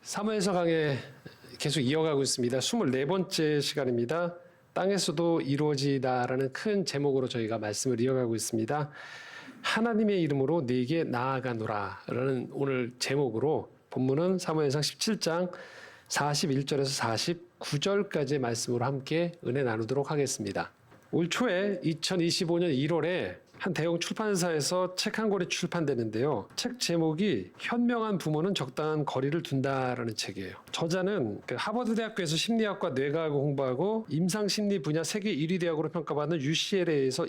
사무엘서 강해 계속 이어가고 있습니다. 24번째 시간입니다. 땅에서도 이루어지다라는 큰 제목으로 저희가 말씀을 이어가고 있습니다. 하나님의 이름으로 네게 나아가노라 라는 오늘 제목으로 본문은 사무엘상 17장 41절에서 49절까지의 말씀으로 함께 은혜 나누도록 하겠습니다. 올 초에 2025년 1월에 한 대형 출판사에서 책 한 권이 출판되는데요. 책 제목이 현명한 부모는 적당한 거리를 둔다라는 책이에요. 저자는 하버드 대학교에서 심리학과 뇌과학을 공부하고 임상심리 분야 세계 1위 대학으로 평가받는 UCLA에서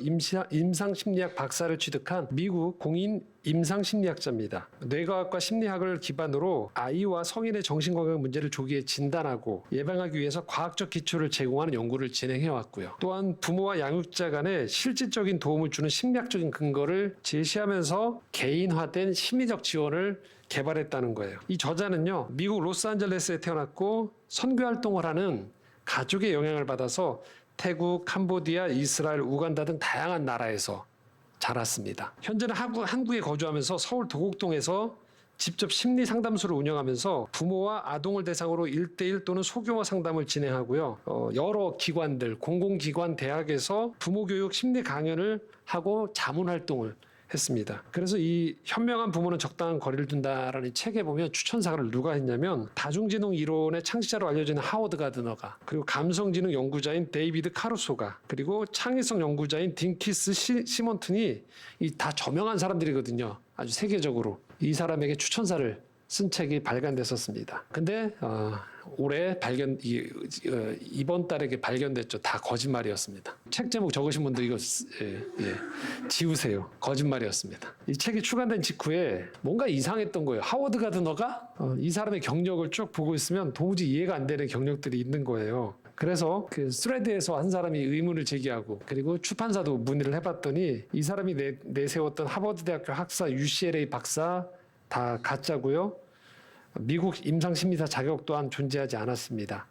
임상심리학 박사를 취득한 미국 공인 임상심리학자입니다. 뇌과학과 심리학을 기반으로 아이와 성인의 정신건강 문제를 조기에 진단하고 예방하기 위해서 과학적 기초를 제공하는 연구를 진행해왔고요. 또한 부모와 양육자 간에 실질적인 도움을 주는 심리학적인 근거를 제시하면서 개인화된 심리적 지원을 개발했다는 거예요. 이 저자는요, 미국 로스앤젤레스에 태어났고 선교활동을 하는 가족의 영향을 받아서 태국, 캄보디아, 이스라엘, 우간다 등 다양한 나라에서 자랐습니다. 현재는 한국에 거주하면서 서울 도곡동에서 직접 심리 상담소를 운영하면서 부모와 아동을 대상으로 1대1 또는 소규모 상담을 진행하고요. 여러 기관들, 공공기관, 대학에서 부모 교육 심리 강연을 하고 자문 활동을 했습니다. 그래서 이 현명한 부모는 적당한 거리를 둔다라는 책에 보면 추천사를 누가 했냐면 다중지능 이론의 창시자로 알려지는 하워드 가드너가, 그리고 감성지능 연구자인 데이비드 카루소가, 그리고 창의성 연구자인 딩키스 시몬튼이 이 다 저명한 사람들이거든요. 아주 세계적으로 이 사람에게 추천사를 쓴 책이 발간됐었습니다. 근데 올해 이번 달에 발견됐죠. 다 거짓말이었습니다. 책 제목 적으신 분들 이거 지우세요. 거짓말이었습니다. 이 책이 출간된 직후에 뭔가 이상했던 거예요. 하워드 가드너가 이 사람의 경력을 쭉 보고 있으면 도무지 이해가 안 되는 경력들이 있는 거예요. 그래서 그 스레드에서 한 사람이 의문을 제기하고, 그리고 출판사도 문의를 해봤더니 이 사람이 내세웠던 하버드 대학교 학사, UCLA 박사 다 가짜고요. 미국 임상심리사 자격 또한 존재하지 않았습니다.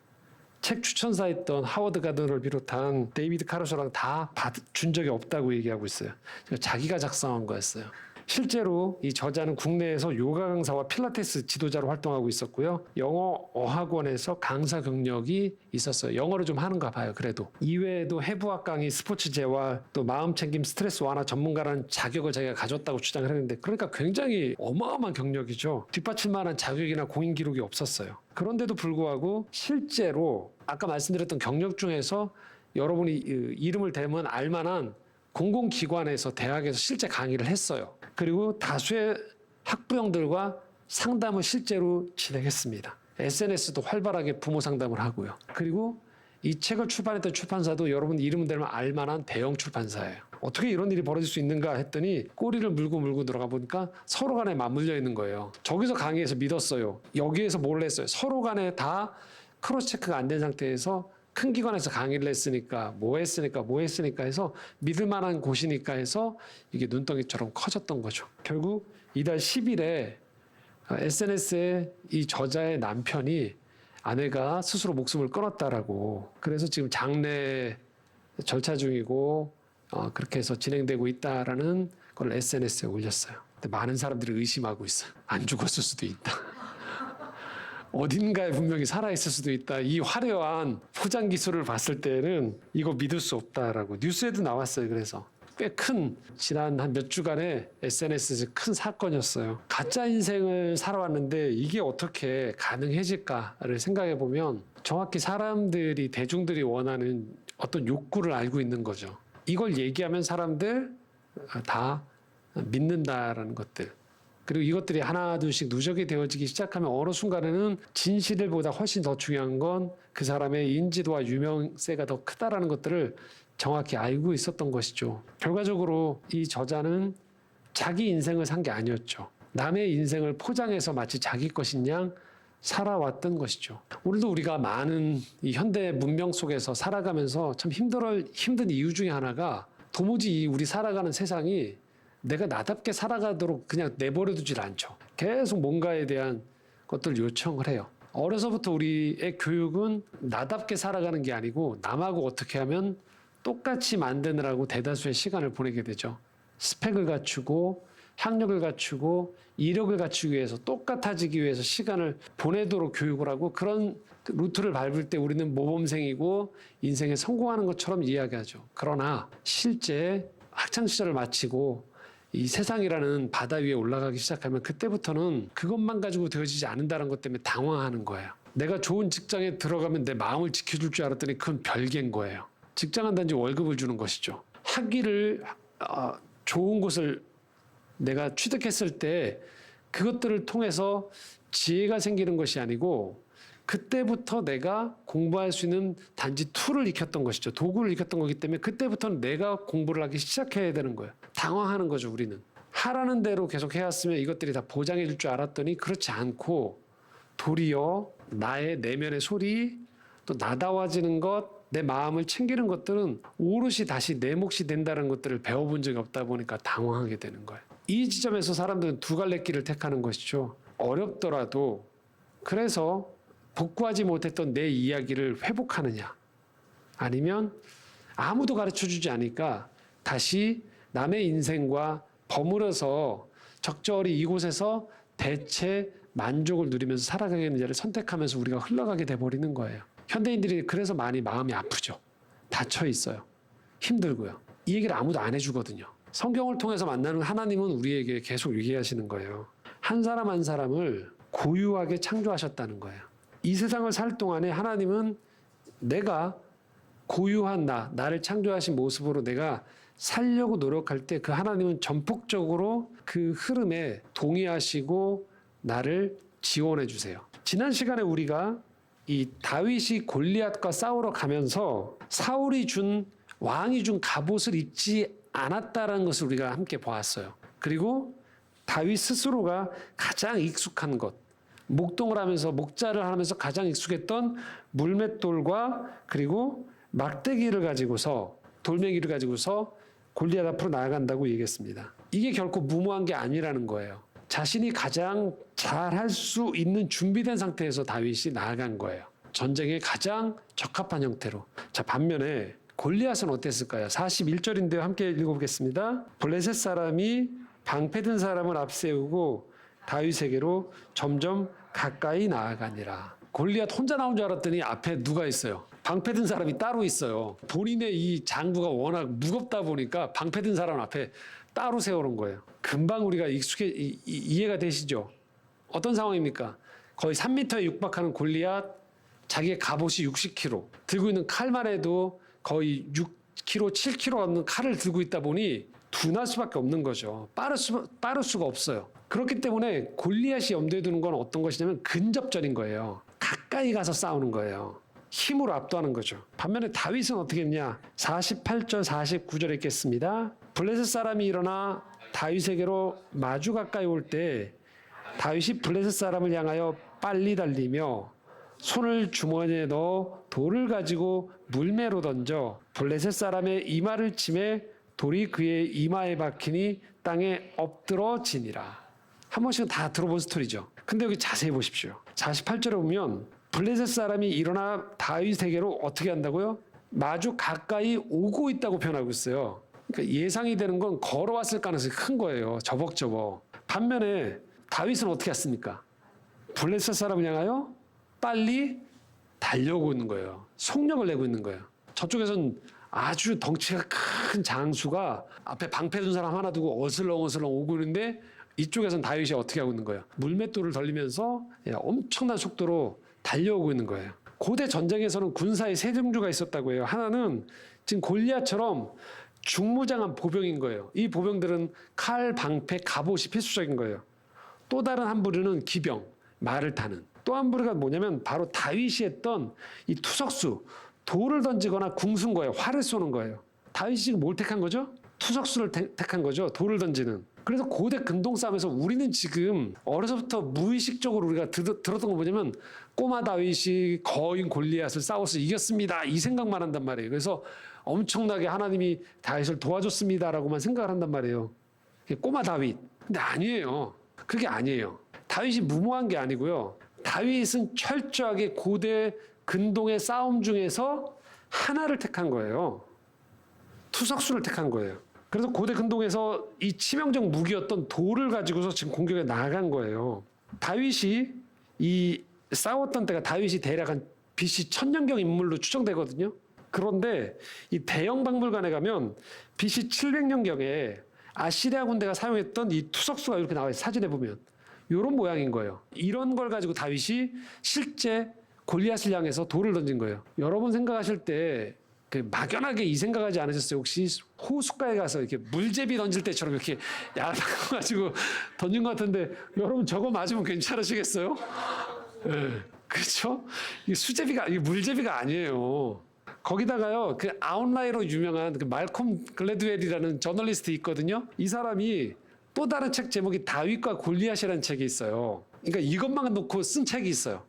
책 추천사했던 하워드 가드너를 비롯한 데이비드 카루소랑 다 준 적이 없다고 얘기하고 있어요. 자기가 작성한 거였어요. 실제로 이 저자는 국내에서 요가 강사와 필라테스 지도자로 활동하고 있었고요. 영어 어학원에서 강사 경력이 있었어요. 영어를 좀 하는가 봐요. 그래도 이외에도 해부학 강의, 스포츠 재활, 또 마음 챙김, 스트레스 완화 전문가라는 자격을 자기가 가졌다고 주장을 했는데, 그러니까 굉장히 어마어마한 경력이죠. 뒷받칠 만한 자격이나 공인 기록이 없었어요. 그런데도 불구하고 실제로 아까 말씀드렸던 경력 중에서 여러분이 이름을 대면 알만한 공공기관에서, 대학에서 실제 강의를 했어요. 그리고 다수의 학부형들과 상담을 실제로 진행했습니다. SNS도 활발하게 부모 상담을 하고요. 그리고 이 책을 출판했던 출판사도 여러분 이름 대면 알만한 대형 출판사예요. 어떻게 이런 일이 벌어질 수 있는가 했더니 꼬리를 물고 들어가 보니까 서로 간에 맞물려 있는 거예요. 저기서 강의해서 믿었어요. 여기에서 뭘 했어요. 서로 간에 다 크로스 체크가 안 된 상태에서 큰 기관에서 강의를 했으니까 뭐 했으니까 해서 믿을 만한 곳이니까 해서 이게 눈덩이처럼 커졌던 거죠. 결국 이달 10일에 SNS에 이 저자의 남편이 아내가 스스로 목숨을 끊었다라고, 그래서 지금 장례 절차 중이고 그렇게 해서 진행되고 있다라는 걸 SNS에 올렸어요. 근데 많은 사람들이 의심하고 있어요. 안 죽었을 수도 있다. 어딘가에 분명히 살아있을 수도 있다. 이 화려한 포장 기술을 봤을 때는 이거 믿을 수 없다라고 뉴스에도 나왔어요. 그래서 꽤 큰, 지난 한 몇 주간의 SNS에서 큰 사건이었어요. 가짜 인생을 살아왔는데 이게 어떻게 가능해질까를 생각해 보면 정확히 사람들이, 대중들이 원하는 어떤 욕구를 알고 있는 거죠. 이걸 얘기하면 사람들 다 믿는다라는 것들. 그리고 이것들이 하나둘씩 누적이 되어지기 시작하면 어느 순간에는 진실보다 훨씬 더 중요한 건 그 사람의 인지도와 유명세가 더 크다라는 것들을 정확히 알고 있었던 것이죠. 결과적으로 이 저자는 자기 인생을 산 게 아니었죠. 남의 인생을 포장해서 마치 자기 것인 양 살아왔던 것이죠. 오늘도 우리가 많은 이 현대 문명 속에서 살아가면서 참 힘든 이유 중에 하나가 도무지 우리 살아가는 세상이 내가 나답게 살아가도록 그냥 내버려두질 않죠. 계속 뭔가에 대한 것들 요청을 해요. 어려서부터 우리의 교육은 나답게 살아가는 게 아니고 남하고 어떻게 하면 똑같이 만드느라고 대다수의 시간을 보내게 되죠. 스펙을 갖추고 학력을 갖추고 이력을 갖추기 위해서 똑같아지기 위해서 시간을 보내도록 교육을 하고 그런 루트를 밟을 때 우리는 모범생이고 인생에 성공하는 것처럼 이야기하죠. 그러나 실제 학창시절을 마치고 이 세상이라는 바다 위에 올라가기 시작하면 그때부터는 그것만 가지고 되어지지 않는다는 것 때문에 당황하는 거예요. 내가 좋은 직장에 들어가면 내 마음을 지켜줄 줄 알았더니 그건 별개인 거예요. 직장은 단지 월급을 주는 것이죠. 학위를 좋은 곳을 내가 취득했을 때 그것들을 통해서 지혜가 생기는 것이 아니고 그때부터 내가 공부할 수 있는 단지 툴을 익혔던 것이죠. 도구를 익혔던 거기 때문에 그때부터는 내가 공부를 하기 시작해야 되는 거예요. 당황하는 거죠, 우리는. 하라는 대로 계속 해왔으면 이것들이 다 보장해 줄 줄 알았더니 그렇지 않고 도리어 나의 내면의 소리, 또 나다워지는 것, 내 마음을 챙기는 것들은 오롯이 다시 내 몫이 된다는 것들을 배워본 적이 없다 보니까 당황하게 되는 거예요. 이 지점에서 사람들은 두 갈래 길을 택하는 것이죠. 어렵더라도 그래서 복구하지 못했던 내 이야기를 회복하느냐, 아니면 아무도 가르쳐주지 않으니까 다시 남의 인생과 버무려서 적절히 이곳에서 대체 만족을 누리면서 살아가겠느냐를 선택하면서 우리가 흘러가게 돼버리는 거예요. 현대인들이 그래서 많이 마음이 아프죠. 닫혀 있어요. 힘들고요. 이 얘기를 아무도 안 해주거든요. 성경을 통해서 만나는 하나님은 우리에게 계속 얘기하시는 거예요. 한 사람 한 사람을 고유하게 창조하셨다는 거예요. 이 세상을 살 동안에 하나님은 내가 고유한 나를 창조하신 모습으로 내가 살려고 노력할 때 그 하나님은 전폭적으로 그 흐름에 동의하시고 나를 지원해 주세요. 지난 시간에 우리가 이 다윗이 골리앗과 싸우러 가면서 사울이 왕이 준 갑옷을 입지 않았다라는 것을 우리가 함께 보았어요. 그리고 다윗 스스로가 가장 익숙한 것, 목동을 하면서 목자를 하면서 가장 익숙했던 물맷돌과 그리고 막대기를 가지고서 돌멩이를 가지고서 골리앗 앞으로 나아간다고 얘기했습니다. 이게 결코 무모한 게 아니라는 거예요. 자신이 가장 잘할 수 있는 준비된 상태에서 다윗이 나아간 거예요. 전쟁에 가장 적합한 형태로. 자, 반면에 골리앗은 어땠을까요? 41절인데요. 함께 읽어보겠습니다. 블레셋 사람이 방패든 사람을 앞세우고 다윗에게로 점점 가까이 나아가니라. 골리앗 혼자 나온 줄 알았더니 앞에 누가 있어요? 방패든 사람이 따로 있어요. 본인의 이 장구가 워낙 무겁다 보니까 방패든 사람 앞에 따로 세우는 거예요. 금방 우리가 이해가 되시죠? 어떤 상황입니까? 거의 3m에 육박하는 골리앗, 자기의 갑옷이 60kg, 들고 있는 칼만 해도 거의 6kg, 7kg 없는 칼을 들고 있다 보니 둔할 수밖에 없는 거죠. 빠를 수가 없어요. 그렇기 때문에 골리앗이 염두에 두는 건 어떤 것이냐면 근접전인 거예요. 가까이 가서 싸우는 거예요. 힘으로 압도하는 거죠. 반면에 다윗은 어떻게 했냐? 48절, 49절 읽겠습니다. 블레셋 사람이 일어나 다윗에게로 마주 가까이 올 때 다윗이 블레셋 사람을 향하여 빨리 달리며 손을 주머니에 넣어 돌을 가지고 물매로 던져 블레셋 사람의 이마를 치매 돌이 그의 이마에 박히니 땅에 엎드러지니라. 한 번씩은 다 들어본 스토리죠. 근데 여기 자세히 보십시오. 48절에 보면 블레셋 사람이 일어나 다윗에게로 어떻게 한다고요? 마주 가까이 오고 있다고 표현하고 있어요. 그러니까 예상이 되는 건 걸어왔을 가능성이 큰 거예요. 저벅저벅. 반면에 다윗은 어떻게 했습니까? 블레셋 사람을 향하여 빨리 달려오고 있는 거예요. 속력을 내고 있는 거예요. 저쪽에선 아주 덩치가 큰 장수가 앞에 방패 둔 사람 하나 두고 어슬렁어슬렁 오고 있는데 이쪽에선 다윗이 어떻게 하고 있는 거예요? 물맷돌을 돌리면서 엄청난 속도로 달려오고 있는 거예요. 고대 전쟁에서는 군사의 세 종류가 있었다고 해요. 하나는 지금 골리앗처럼 중무장한 보병인 거예요. 이 보병들은 칼, 방패, 갑옷이 필수적인 거예요. 또 다른 한 부류는 기병, 말을 타는. 또 한 부류가 뭐냐면 바로 다윗이 했던 이 투석수, 돌을 던지거나 궁수인 거예요. 활을 쏘는 거예요. 다윗이 지금 뭘 택한 거죠? 투석수를 택한 거죠. 돌을 던지는. 그래서 고대 근동 싸움에서 우리는 지금 어려서부터 무의식적으로 우리가 들었던 거 뭐냐면 꼬마 다윗이 거인 골리앗을 싸워서 이겼습니다. 이 생각만 한단 말이에요. 그래서 엄청나게 하나님이 다윗을 도와줬습니다라고만 생각을 한단 말이에요. 꼬마 다윗. 근데 아니에요. 그게 아니에요. 다윗이 무모한 게 아니고요. 다윗은 철저하게 고대 근동의 싸움 중에서 하나를 택한 거예요. 투석수를 택한 거예요. 그래서 고대 근동에서 이 치명적 무기였던 돌을 가지고서 지금 공격에 나간 거예요. 다윗이 이 싸웠던 때가 다윗이 대략 한 BC 1000년경 인물로 추정되거든요. 그런데 이 대형 박물관에 가면 BC 700년경에 아시리아 군대가 사용했던 이 투석수가 이렇게 나와요. 사진에 보면 이런 모양인 거예요. 이런 걸 가지고 다윗이 실제 골리앗을 향해서 돌을 던진 거예요. 여러분 생각하실 때 그 막연하게 이 생각하지 않으셨어요? 혹시 호숫가에 가서 이렇게 물제비 던질 때처럼 이렇게 얇은 거 가지고 던진 것 같은데 여러분 저거 맞으면 괜찮으시겠어요? 네. 그렇죠? 이게 수제비가 이게 물제비가 아니에요. 거기다가요 그 아웃라이어로 유명한 그 말콤 글래드웰이라는 저널리스트 있거든요. 이 사람이 또 다른 책 제목이 다윗과 골리앗이라는 책이 있어요. 그러니까 이것만 놓고 쓴 책이 있어요.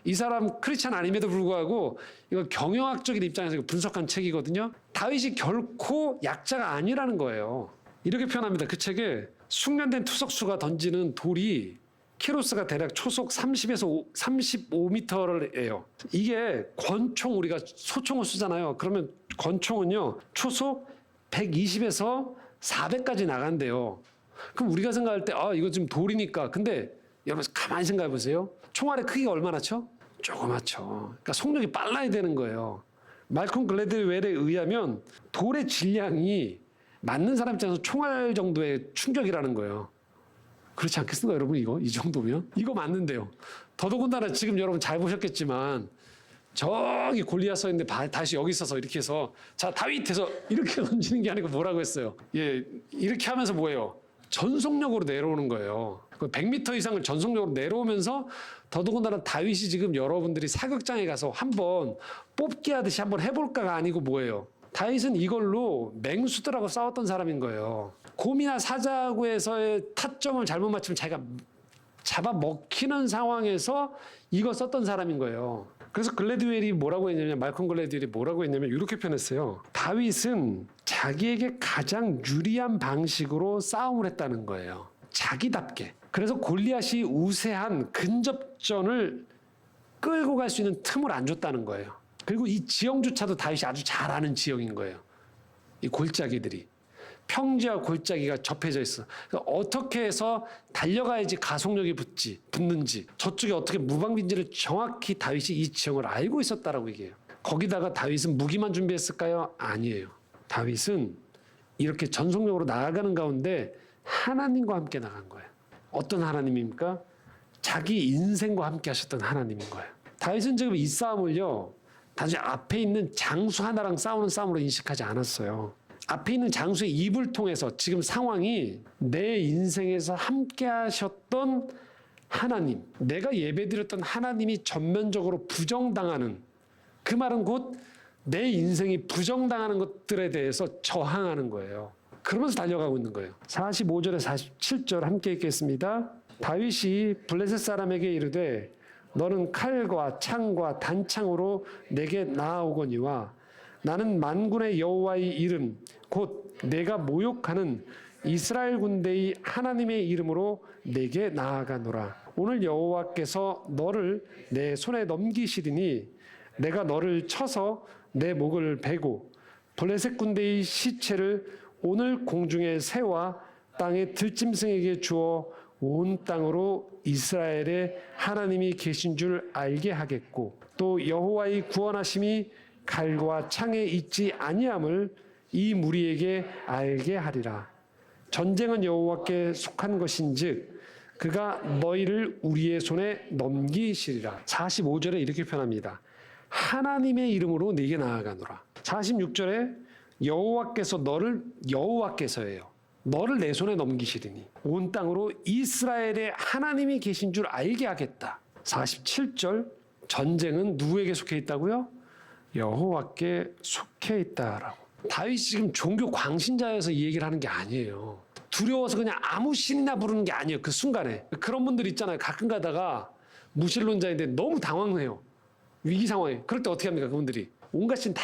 이 사람 크리스찬 아님에도 불구하고 이거 경영학적인 입장에서 분석한 책이거든요. 다윗이 결코 약자가 아니라는 거예요. 이렇게 표현합니다. 그 책에 숙련된 투석수가 던지는 돌이 키로수가 대략 초속 30에서 35m를 해요. 이게 권총 우리가 소총을 쏘잖아요. 그러면 권총은요 초속 120에서 400까지 나간대요. 그럼 우리가 생각할 때 이거 지금 돌이니까. 근데 여러분 가만히 생각해 보세요. 총알의 크기가 얼마나 쳐? 조그맣죠. 그러니까 속력이 빨라야 되는 거예요. 말콤 글래드웰에 의하면 돌의 질량이 맞는 사람 입장에서 총알 정도의 충격이라는 거예요. 그렇지 않겠습니까, 여러분? 이 정도면? 이거 맞는데요. 더더군다나 지금 여러분 잘 보셨겠지만 저기 골리앗 서 있는데 다시 여기 있어서 이렇게 해서 자 다윗 해서 이렇게 던지는 게 아니고 뭐라고 했어요? 예, 이렇게 하면서 뭐예요? 전속력으로 내려오는 거예요. 100m 이상을 전속력으로 내려오면서 더더군다나 다윗이 지금 여러분들이 사격장에 가서 한번 뽑기 하듯이 한번 해볼까가 아니고 뭐예요? 다윗은 이걸로 맹수들하고 싸웠던 사람인 거예요. 곰이나 사자구에서의 타점을 잘못 맞추면 자기가 잡아먹히는 상황에서 이거 썼던 사람인 거예요. 그래서 글래드웰이 뭐라고 했냐면 말콤 글래드웰이 뭐라고 했냐면 이렇게 표현했어요. 다윗은 자기에게 가장 유리한 방식으로 싸움을 했다는 거예요. 자기답게. 그래서 골리앗이 우세한 근접전을 끌고 갈 수 있는 틈을 안 줬다는 거예요. 그리고 이 지형조차도 다윗이 아주 잘 아는 지형인 거예요. 이 골짜기들이. 평지와 골짜기가 접해져 있어. 어떻게 해서 달려가야지 가속력이 붙는지 저쪽에 어떻게 무방비인지를 정확히 다윗이 이 지형을 알고 있었다라고 얘기해요. 거기다가 다윗은 무기만 준비했을까요? 아니에요. 다윗은 이렇게 전속력으로 나아가는 가운데 하나님과 함께 나간 거예요. 어떤 하나님입니까? 자기 인생과 함께 하셨던 하나님인 거예요. 다윗은 지금 이 싸움을요 단지 앞에 있는 장수 하나랑 싸우는 싸움으로 인식하지 않았어요. 앞에 있는 장수의 입을 통해서 지금 상황이 내 인생에서 함께 하셨던 하나님, 내가 예배드렸던 하나님이 전면적으로 부정당하는, 그 말은 곧 내 인생이 부정당하는 것들에 대해서 저항하는 거예요. 그러면서 달려가고 있는 거예요. 45절에 47절 함께 읽겠습니다. 다윗이 블레셋 사람에게 이르되 너는 칼과 창과 단창으로 내게 나아오거니와 나는 만군의 여호와의 이름 곧 내가 모욕하는 이스라엘 군대의 하나님의 이름으로 내게 나아가노라. 오늘 여호와께서 너를 내 손에 넘기시리니 내가 너를 쳐서 내 목을 베고 블레셋 군대의 시체를 오늘 공중의 새와 땅의 들짐승에게 주어 온 땅으로 이스라엘의 하나님이 계신 줄 알게 하겠고 또 여호와의 구원하심이 칼과 창에 있지 아니함을 이 무리에게 알게 하리라. 전쟁은 여호와께 속한 것인즉 그가 너희를 우리의 손에 넘기시리라. 45절에 이렇게 표현합니다. 하나님의 이름으로 네게 나아가노라. 46절에 여호와께서예요. 너를 내 손에 넘기시리니 온 땅으로 이스라엘의 하나님이 계신 줄 알게 하겠다. 47절 전쟁은 누구에게 속해 있다고요? 여호와께 속해 있다라고. 다윗이 지금 종교 광신자여서 이 얘기를 하는 게 아니에요. 두려워서 그냥 아무 신이나 부르는 게 아니에요. 그 순간에. 그런 분들 있잖아요. 가끔 가다가 무신론자인데 너무 당황해요. 위기 상황에. 그럴 때 어떻게 합니까? 그분들이. 온갖 신 다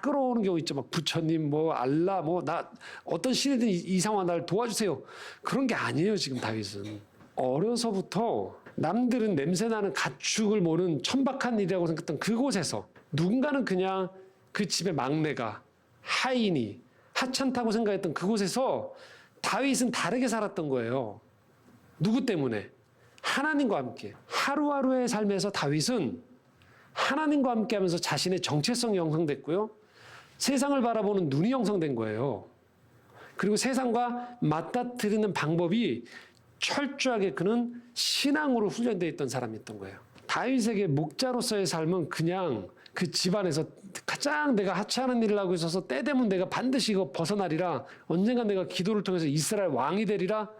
끌어오는 경우 있죠. 막 부처님, 알라, 나 어떤 신이든 이 상황 날 도와주세요. 그런 게 아니에요. 지금 다윗은. 어려서부터 남들은 냄새나는 가축을 모는 천박한 일이라고 생각했던 그곳에서 누군가는 그냥 그 집의 막내가 하인이 하찮다고 생각했던 그곳에서 다윗은 다르게 살았던 거예요. 누구 때문에? 하나님과 함께. 하루하루의 삶에서 다윗은 하나님과 함께 하면서 자신의 정체성이 형성됐고요. 세상을 바라보는 눈이 형성된 거예요. 그리고 세상과 맞닥뜨리는 방법이 철저하게 그는 신앙으로 훈련되어 있던 사람이었던 거예요. 다윗에게 목자로서의 삶은 그냥 그 집안에서 가장 내가 하찮은 일을 하고 있어서 때 되면 내가 반드시 이거 벗어나리라, 언젠가 내가 기도를 통해서 이스라엘 왕이 되리라,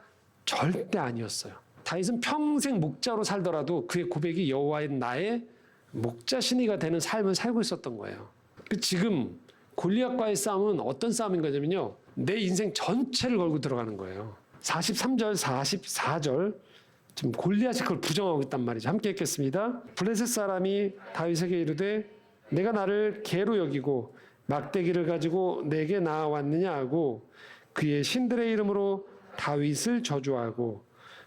절대 아니었어요. 다윗은 평생 목자로 살더라도 그의 고백이 여호와의 나의 목자신이가 되는 삶을 살고 있었던 거예요. 지금 골리앗과의 싸움은 어떤 싸움인 거냐면요, 내 인생 전체를 걸고 들어가는 거예요. 43절, 44절 지금 골리앗이 그걸 부정하고 있단 말이죠. 함께 읽겠습니다. 블레셋 사람이 다윗에게 이르되 내가 나를 개로 여기고 막대기를 가지고 내게 나아왔느냐 하고 그의 신들의 이름으로 다윗을 저주하고,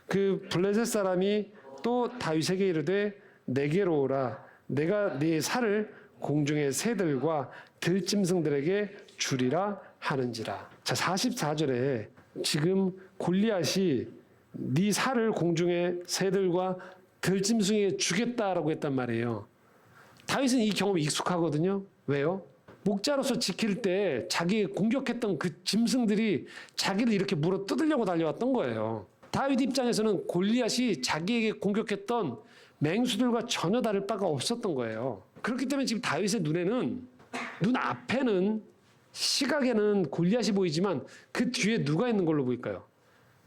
그 블레셋 사람이 또 다윗에게 이르되 내게로 오라, 내가 네 살을 공중의 새들과 들짐승들에게 주리라 하는지라. 자, 44절에 지금 골리앗이 네 살을 공중의 새들과 들짐승에게 주겠다라고 했단 말이에요. 다윗은 이 경험이 익숙하거든요. 왜요? 목자로서 지킬 때 자기 공격했던 그 짐승들이 자기를 이렇게 물어 뜯으려고 달려왔던 거예요. 다윗 입장에서는 골리앗이 자기에게 공격했던 맹수들과 전혀 다를 바가 없었던 거예요. 그렇기 때문에 지금 다윗의 눈에는, 눈 앞에는, 시각에는 골리앗이 보이지만 그 뒤에 누가 있는 걸로 보일까요?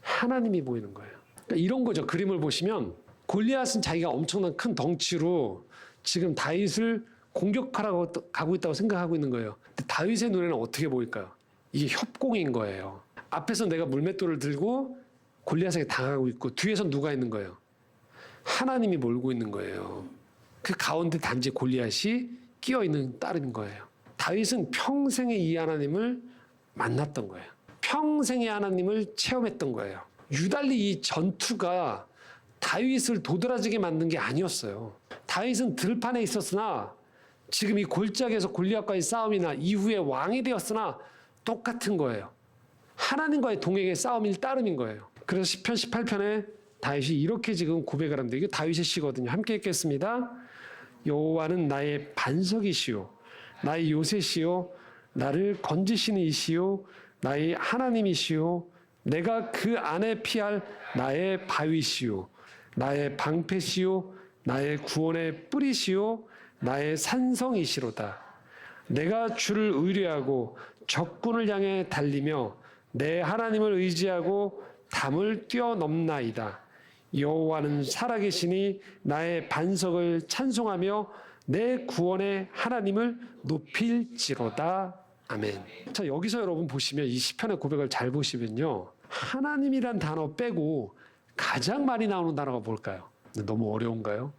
하나님이 보이는 거예요. 그러니까 이런 거죠. 그림을 보시면 골리앗은 자기가 엄청난 큰 덩치로 지금 다윗을 공격하라고 가고 있다고 생각하고 있는 거예요. 근데 다윗의 눈에는 어떻게 보일까요? 이게 협공인 거예요. 앞에서 내가 물맷돌을 들고 골리앗에게 당하고 있고 뒤에서 누가 있는 거예요? 하나님이 몰고 있는 거예요. 그 가운데 단지 골리앗이 끼어 있는 따름인 거예요. 다윗은 평생에 이 하나님을 만났던 거예요. 평생의 하나님을 체험했던 거예요. 유달리 이 전투가 다윗을 도드라지게 만든 게 아니었어요. 다윗은 들판에 있었으나 지금 이 골짜기에서 골리앗과의 싸움이나 이후에 왕이 되었으나 똑같은 거예요. 하나님과의 동행의 싸움일 따름인 거예요. 그래서 시편 18편에 다윗이 이렇게 지금 고백을 합니다. 이게 다윗의 시거든요. 함께 읽겠습니다. 여호와는 나의 반석이시요 나의 요새시요 나를 건지시는 이시요 나의 하나님이시요 내가 그 안에 피할 나의 바위시요 나의 방패시요 나의 구원의 뿌리시요 나의 산성이시로다. 내가 주를 의뢰하고 적군을 향해 달리며 내 하나님을 의지하고 담을 뛰어넘나이다. 여호와는 살아계시니 나의 반석을 찬송하며 내 구원의 하나님을 높일지로다. 아멘. 자, 여기서 여러분 보시면 이 시편의 고백을 잘 보시면요, 하나님이란 단어 빼고 가장 많이 나오는 단어가 뭘까요? 너무 어려운가요?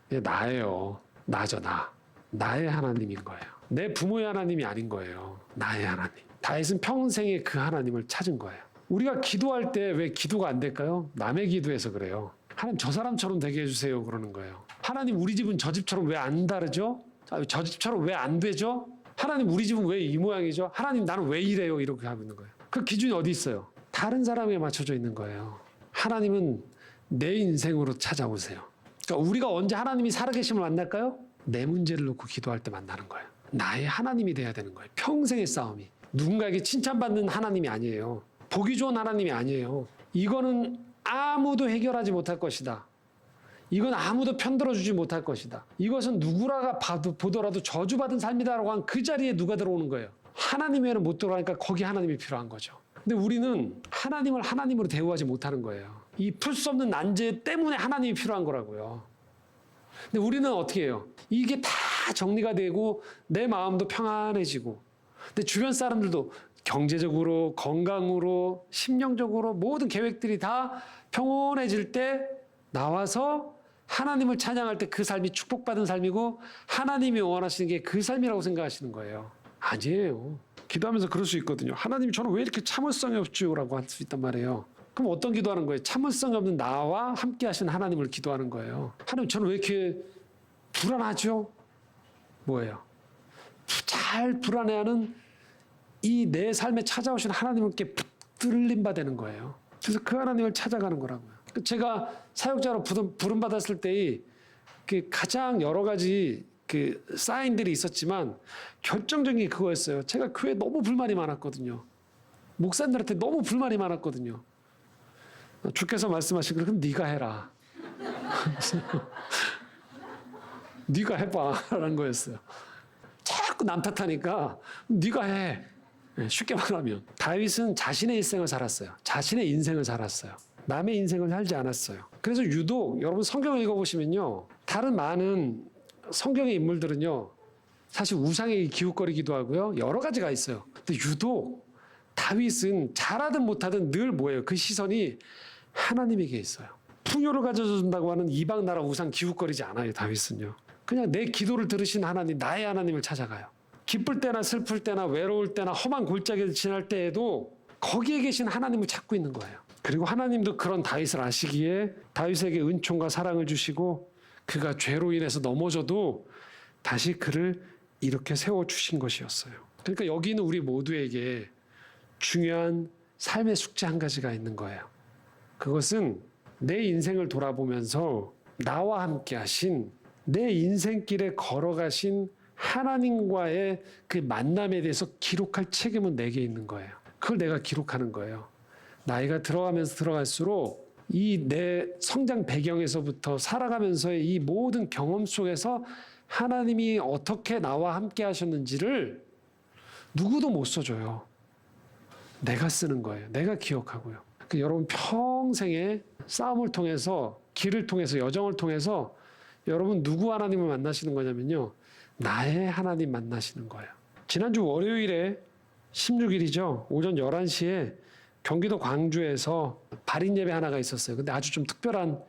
나예요. 나죠, 나. 나의 하나님인 거예요. 내 부모의 하나님이 아닌 거예요. 나의 하나님. 다윗은 평생에 그 하나님을 찾은 거예요. 우리가 기도할 때 왜 기도가 안 될까요? 남의 기도해서 그래요. 하나님 저 사람처럼 되게 해주세요 그러는 거예요. 하나님 우리 집은 저 집처럼 왜 안 다르죠? 저 집처럼 왜 안 되죠? 하나님 우리 집은 왜 이 모양이죠? 하나님 나는 왜 이래요? 이렇게 하고 있는 거예요. 그 기준이 어디 있어요? 다른 사람에 맞춰져 있는 거예요. 하나님은 내 인생으로 찾아오세요. 그러니까 우리가 언제 하나님이 살아계심을 만날까요? 내 문제를 놓고 기도할 때 만나는 거예요. 나의 하나님이 돼야 되는 거예요. 평생의 싸움이. 누군가에게 칭찬받는 하나님이 아니에요. 보기 좋은 하나님이 아니에요. 이거는 아무도 해결하지 못할 것이다. 이건 아무도 편들어주지 못할 것이다. 이것은 누구라가 보더라도 저주받은 삶이다라고 한 그 자리에 누가 들어오는 거예요? 하나님 외에는 못 들어가니까 거기 하나님이 필요한 거죠. 근데 우리는 하나님을 하나님으로 대우하지 못하는 거예요. 이 풀 수 없는 난제 때문에 하나님이 필요한 거라고요. 근데 우리는 어떻게 해요? 이게 다 정리가 되고 내 마음도 평안해지고, 근데 주변 사람들도 경제적으로, 건강으로, 심령적으로 모든 계획들이 다 평온해질 때 나와서 하나님을 찬양할 때 그 삶이 축복받은 삶이고 하나님이 원하시는 게 그 삶이라고 생각하시는 거예요. 아니에요. 기도하면서 그럴 수 있거든요. 하나님 저는 왜 이렇게 참을성이 없죠? 라고 할 수 있단 말이에요. 그럼 어떤 기도하는 거예요? 참을성이 없는 나와 함께 하시는 하나님을 기도하는 거예요. 하나님 저는 왜 이렇게 불안하죠? 뭐예요? 잘 불안해하는 이 내 삶에 찾아오신 하나님께 붙들림 받는 거예요. 그래서 그 하나님을 찾아가는 거라고요. 제가 사역자로 부름 받았을 때의 그 가장 여러 가지 그 사인들이 있었지만 결정적인 게 그거였어요. 제가 교회에 너무 불만이 많았거든요. 목사님들한테 너무 불만이 많았거든요. 주께서 말씀하시기를 그럼 네가 해라. 네가 해봐라는 거였어요. 자꾸 남 탓하니까 네가 해. 쉽게 말하면 다윗은 자신의 일생을 살았어요. 자신의 인생을 살았어요. 남의 인생을 살지 않았어요. 그래서 유독 여러분 성경을 읽어보시면요, 다른 많은 성경의 인물들은요 사실 우상에 기웃거리기도 하고요, 여러 가지가 있어요. 근데 유독 다윗은 잘하든 못하든 늘 뭐예요? 그 시선이 하나님에게 있어요. 풍요를 가져준다고 하는 이방 나라 우상 기웃거리지 않아요. 다윗은요, 그냥 내 기도를 들으신 하나님, 나의 하나님을 찾아가요. 기쁠 때나 슬플 때나 외로울 때나 험한 골짜기를 지날 때에도 거기에 계신 하나님을 찾고 있는 거예요. 그리고 하나님도 그런 다윗을 아시기에 다윗에게 은총과 사랑을 주시고 그가 죄로 인해서 넘어져도 다시 그를 이렇게 세워주신 것이었어요. 그러니까 여기 있는 우리 모두에게 중요한 삶의 숙제 한 가지가 있는 거예요. 그것은 내 인생을 돌아보면서 나와 함께 하신, 내 인생길에 걸어가신 하나님과의 그 만남에 대해서 기록할 책임은 내게 있는 거예요. 그걸 내가 기록하는 거예요. 나이가 들어가면서 들어갈수록 이 내 성장 배경에서부터 살아가면서의 이 모든 경험 속에서 하나님이 어떻게 나와 함께 하셨는지를 누구도 못 써줘요. 내가 쓰는 거예요. 내가 기억하고요. 여러분 평생의 싸움을 통해서, 길을 통해서, 여정을 통해서 여러분 누구 하나님을 만나시는 거냐면요, 나의 하나님 만나시는 거예요. 지난주 월요일에 16일이죠. 오전 11시에 경기도 광주에서 발인 예배 하나가 있었어요. 근데 아주 좀 특별한,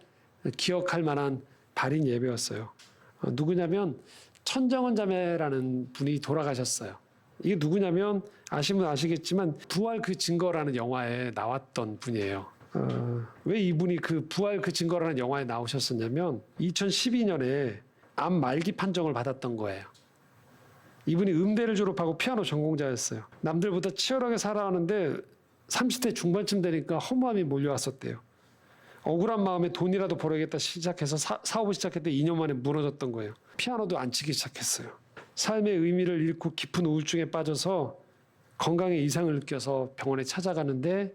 기억할 만한 발인 예배였어요. 누구냐면 천정원 자매라는 분이 돌아가셨어요. 이게 누구냐면 아시면 아시겠지만 부활 그 증거라는 영화에 나왔던 분이에요. 왜 이분이 그 부활 그 증거라는 영화에 나오셨었냐면 2012년에 암 말기 판정을 받았던 거예요. 이분이 음대를 졸업하고 피아노 전공자였어요. 남들보다 치열하게 살아가는데 30대 중반쯤 되니까 허무함이 몰려왔었대요. 억울한 마음에 돈이라도 벌어야겠다 시작해서 사업을 시작했는데 2년 만에 무너졌던 거예요. 피아노도 안 치기 시작했어요. 삶의 의미를 잃고 깊은 우울증에 빠져서 건강에 이상을 느껴서 병원에 찾아가는데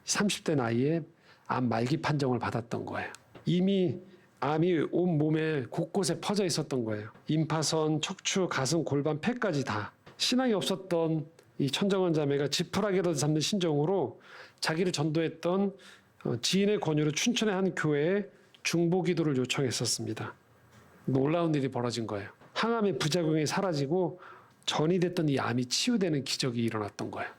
30대 나이에 암 말기 판정을 받았던 거예요. 이미 암이 온 몸에 곳곳에 퍼져 있었던 거예요. 임파선, 척추, 가슴, 골반, 폐까지 다. 신앙이 없었던 이 천정원 자매가 지푸라기라도 잡는 신정으로 자기를 전도했던 지인의 권유로 춘천의 한 교회에 중보기도를 요청했었습니다. 놀라운 일이 벌어진 거예요. 항암의 부작용이 사라지고 전이 됐던 이 암이 치유되는 기적이 일어났던 거예요.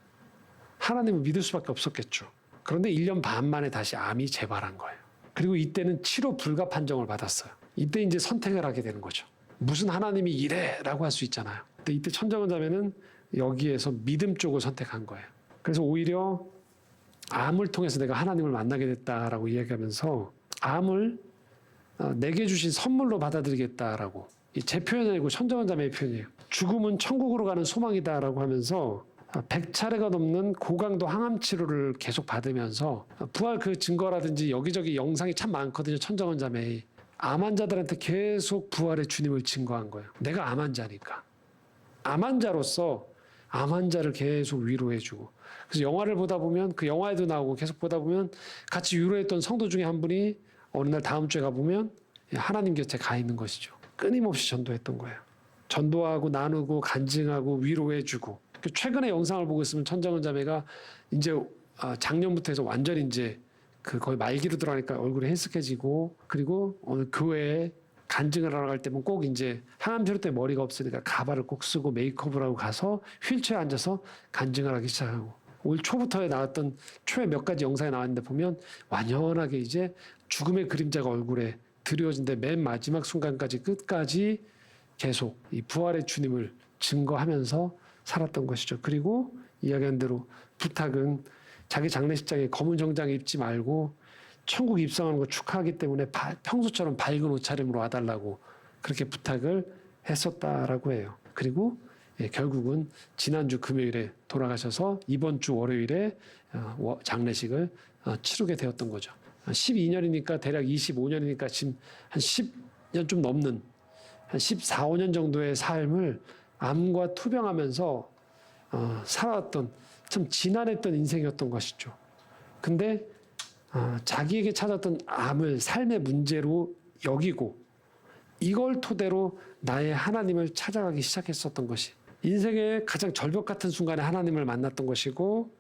하나님을 믿을 수밖에 없었겠죠. 그런데 1년 반 만에 다시 암이 재발한 거예요. 그리고 이때는 치료 불가 판정을 받았어요. 이때 이제 선택을 하게 되는 거죠. 무슨 하나님이 이래라고 할 수 있잖아요. 근데 이때 천정원 자매는 여기에서 믿음 쪽을 선택한 거예요. 그래서 오히려 암을 통해서 내가 하나님을 만나게 됐다라고 이야기하면서 암을 내게 주신 선물로 받아들이겠다라고, 제 표현이 아니고 천정원 자매의 표현이에요. 죽음은 천국으로 가는 소망이다라고 하면서 100차례가 넘는 고강도 항암 치료를 계속 받으면서 부활 그 증거라든지 여기저기 영상이 참 많거든요. 천정원 자매의 암 환자들한테 계속 부활의 주님을 증거한 거예요. 내가 암 환자니까. 암 환자로서 암 환자를 계속 위로해주고, 그래서 영화를 보다 보면, 그 영화에도 나오고 계속 보다 보면 같이 위로했던 성도 중에 한 분이 어느 날 다음 주에 가보면 하나님 곁에 가 있는 것이죠. 끊임없이 전도했던 거예요. 전도하고 나누고 간증하고 위로해주고. 최근에 영상을 보고 있으면 천정원 자매가 이제 작년부터 해서 완전히 이제 그 거의 말기로 들어가니까 얼굴이 헬쓱해지고, 그리고 어느 교회에 간증을 하러 갈 때면 꼭 이제 항암 치료 때 머리가 없으니까 가발을 꼭 쓰고 메이크업을 하고 가서 휠체어에 앉아서 간증을 하기 시작하고, 올 초부터에 나왔던 초에 몇 가지 영상이 나왔는데 보면 완연하게 이제 죽음의 그림자가 얼굴에 드리워진데 맨 마지막 순간까지 끝까지 계속 이 부활의 주님을 증거하면서 살았던 것이죠. 그리고 이야기한 대로 부탁은 자기 장례식장에 검은 정장 입지 말고 천국 입성하는 거 축하하기 때문에 평소처럼 밝은 옷차림으로 와달라고 그렇게 부탁을 했었다라고 해요. 그리고 결국은 지난주 금요일에 돌아가셔서 이번 주 월요일에 장례식을 치르게 되었던 거죠. 12년이니까 대략 25년이니까 지금 한 10년 좀 넘는 한 14, 15년 정도의 삶을 암과 투병하면서 살아왔던 참 지난했던 인생이었던 것이죠. 근데 자기에게 찾았던 암을 삶의 문제로 여기고 이걸 토대로 나의 하나님을 찾아가기 시작했었던 것이 인생의 가장 절벽 같은 순간에 하나님을 만났던 것이고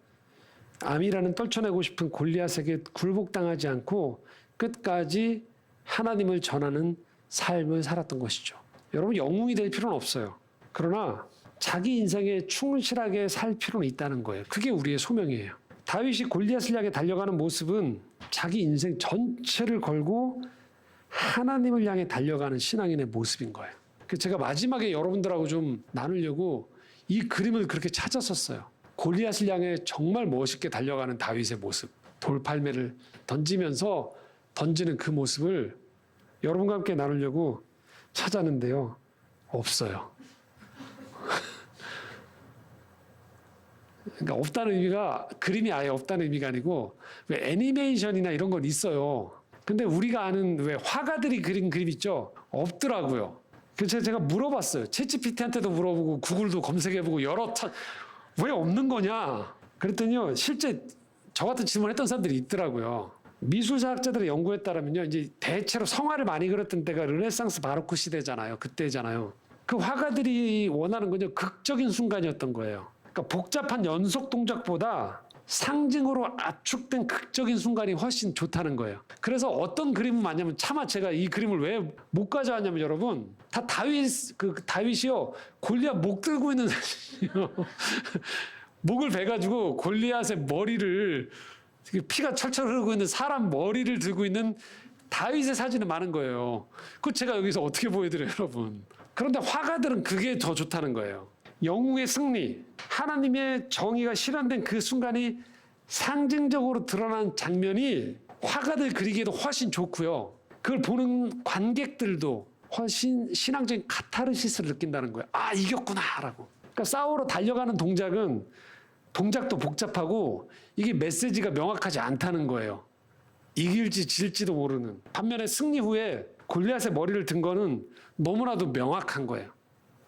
암이라는 떨쳐내고 싶은 골리앗에게 굴복당하지 않고 끝까지 하나님을 전하는 삶을 살았던 것이죠. 여러분 영웅이 될 필요는 없어요. 그러나 자기 인생에 충실하게 살 필요는 있다는 거예요. 그게 우리의 소명이에요. 다윗이 골리앗을 향해 달려가는 모습은 자기 인생 전체를 걸고 하나님을 향해 달려가는 신앙인의 모습인 거예요. 제가 마지막에 여러분들하고 좀 나누려고 이 그림을 그렇게 찾았었어요. 골리앗을 향해 정말 멋있게 달려가는 다윗의 모습, 돌팔매를 던지면서 던지는 그 모습을 여러분과 함께 나누려고 찾았는데요. 없어요. 그러니까 없다는 의미가 그림이 아예 없다는 의미가 아니고 왜 애니메이션이나 이런 건 있어요. 근데 우리가 아는 왜 화가들이 그린 그림 있죠? 없더라고요. 그래서 제가 물어봤어요. 챗GPT한테도 물어보고 구글도 검색해보고 왜 없는 거냐? 그랬더니요. 실제 저 같은 질문했던 사람들이 있더라고요. 미술사학자들의 연구에 따르면요. 이제 대체로 성화를 많이 그렸던 때가 르네상스 바로크 시대잖아요. 그때잖아요. 그 화가들이 원하는 건요. 극적인 순간이었던 거예요. 그러니까 복잡한 연속 동작보다 상징으로 압축된 극적인 순간이 훨씬 좋다는 거예요. 그래서 어떤 그림을 많냐면 차마 제가 이 그림을 왜 못 가져왔냐면 여러분 다 다윗이요 골리앗 목 들고 있는 사진이요. 목을 베가지고 골리앗의 머리를 피가 철철 흐르고 있는 사람 머리를 들고 있는 다윗의 사진이 많은 거예요. 그거 제가 여기서 어떻게 보여드려요, 여러분? 그런데 화가들은 그게 더 좋다는 거예요. 영웅의 승리, 하나님의 정의가 실현된 그 순간이 상징적으로 드러난 장면이 화가들 그리기에도 훨씬 좋고요. 그걸 보는 관객들도 훨씬 신앙적인 카타르시스를 느낀다는 거예요. 아, 이겼구나라고. 그러니까 싸우러 달려가는 동작도 복잡하고 이게 메시지가 명확하지 않다는 거예요. 이길지 질지도 모르는. 반면에 승리 후에 골리앗의 머리를 든 거는 너무나도 명확한 거예요.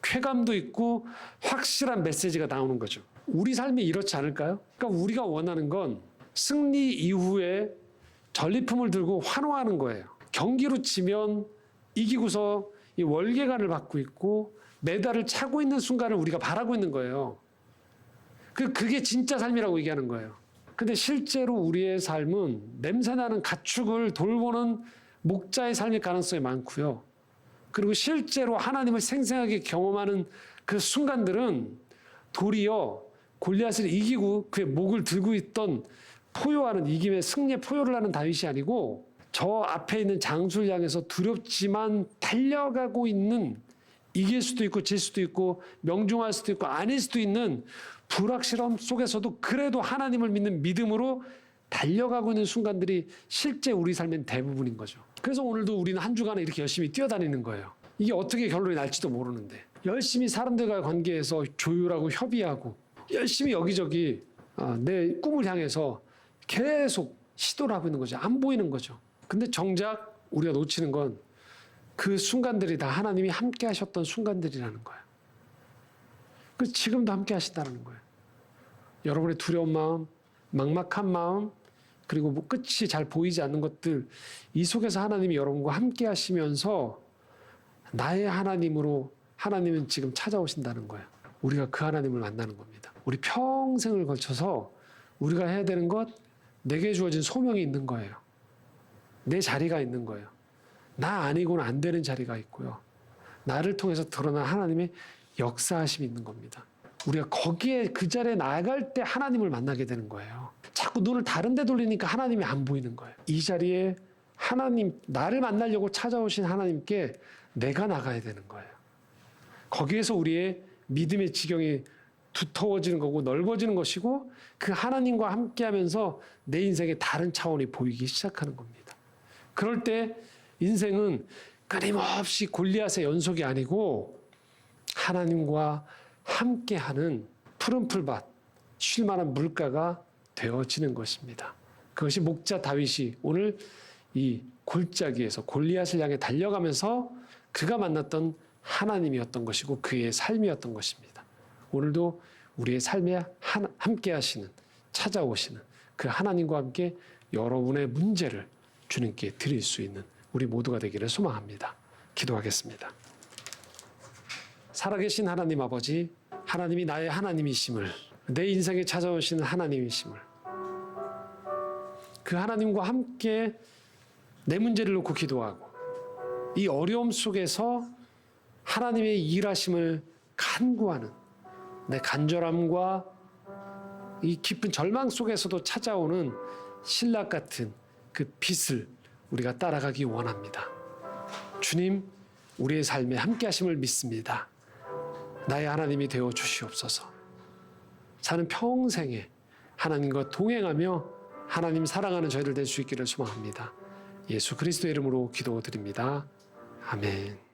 쾌감도 있고 확실한 메시지가 나오는 거죠. 우리 삶이 이렇지 않을까요? 그러니까 우리가 원하는 건 승리 이후에 전리품을 들고 환호하는 거예요. 경기로 치면 이기고서 이 월계관을 받고 있고 메달을 차고 있는 순간을 우리가 바라고 있는 거예요. 그게 진짜 삶이라고 얘기하는 거예요. 근데 실제로 우리의 삶은 냄새나는 가축을 돌보는 목자의 삶일 가능성이 많고요. 그리고 실제로 하나님을 생생하게 경험하는 그 순간들은 도리어 골리앗을 이기고 그의 목을 들고 있던 포효하는 이김의 승리의 포효를 하는 다윗이 아니고 저 앞에 있는 장수를 향해서 두렵지만 달려가고 있는 이길 수도 있고 질 수도 있고 명중할 수도 있고 아닐 수도 있는 불확실함 속에서도 그래도 하나님을 믿는 믿음으로 달려가고 있는 순간들이 실제 우리 삶의 대부분인 거죠. 그래서 오늘도 우리는 한 주간에 이렇게 열심히 뛰어다니는 거예요. 이게 어떻게 결론이 날지도 모르는데 열심히 사람들과의 관계에서 조율하고 협의하고 열심히 여기저기 내 꿈을 향해서 계속 시도를 하고 있는 거죠. 안 보이는 거죠. 근데 정작 우리가 놓치는 건 그 순간들이 다 하나님이 함께 하셨던 순간들이라는 거예요. 그래서 지금도 함께 하신다는 거예요. 여러분의 두려운 마음, 막막한 마음, 그리고 뭐 끝이 잘 보이지 않는 것들, 이 속에서 하나님이 여러분과 함께 하시면서 나의 하나님으로 하나님은 지금 찾아오신다는 거예요. 우리가 그 하나님을 만나는 겁니다. 우리 평생을 걸쳐서 우리가 해야 되는 것, 내게 주어진 소명이 있는 거예요. 내 자리가 있는 거예요. 나 아니고는 안 되는 자리가 있고요. 나를 통해서 드러난 하나님의 역사하심이 있는 겁니다. 우리가 거기에 그 자리에 나아갈 때 하나님을 만나게 되는 거예요. 자꾸 눈을 다른 데 돌리니까 하나님이 안 보이는 거예요. 이 자리에 하나님, 나를 만나려고 찾아오신 하나님께 내가 나가야 되는 거예요. 거기에서 우리의 믿음의 지경이 두터워지는 거고 넓어지는 것이고 그 하나님과 함께하면서 내 인생의 다른 차원이 보이기 시작하는 겁니다. 그럴 때 인생은 끊임없이 골리앗의 연속이 아니고 하나님과 함께하는 푸른 풀밭, 쉴 만한 물가가 되어지는 것입니다. 그것이 목자 다윗이 오늘 이 골짜기에서 골리앗을 향해 달려가면서 그가 만났던 하나님이었던 것이고 그의 삶이었던 것입니다. 오늘도 우리의 삶에 함께 하시는, 찾아오시는 그 하나님과 함께 여러분의 문제를 주님께 드릴 수 있는 우리 모두가 되기를 소망합니다. 기도하겠습니다. 살아계신 하나님 아버지, 하나님이 나의 하나님이심을, 내 인생에 찾아오시는 하나님이심을, 그 하나님과 함께 내 문제를 놓고 기도하고 이 어려움 속에서 하나님의 일하심을 간구하는 내 간절함과 이 깊은 절망 속에서도 찾아오는 신락 같은 그 빛을 우리가 따라가기 원합니다. 주님, 우리의 삶에 함께 하심을 믿습니다. 나의 하나님이 되어 주시옵소서. 사는 평생에 하나님과 동행하며 하나님 사랑하는 저희들 될 수 있기를 소망합니다. 예수 그리스도의 이름으로 기도드립니다. 아멘.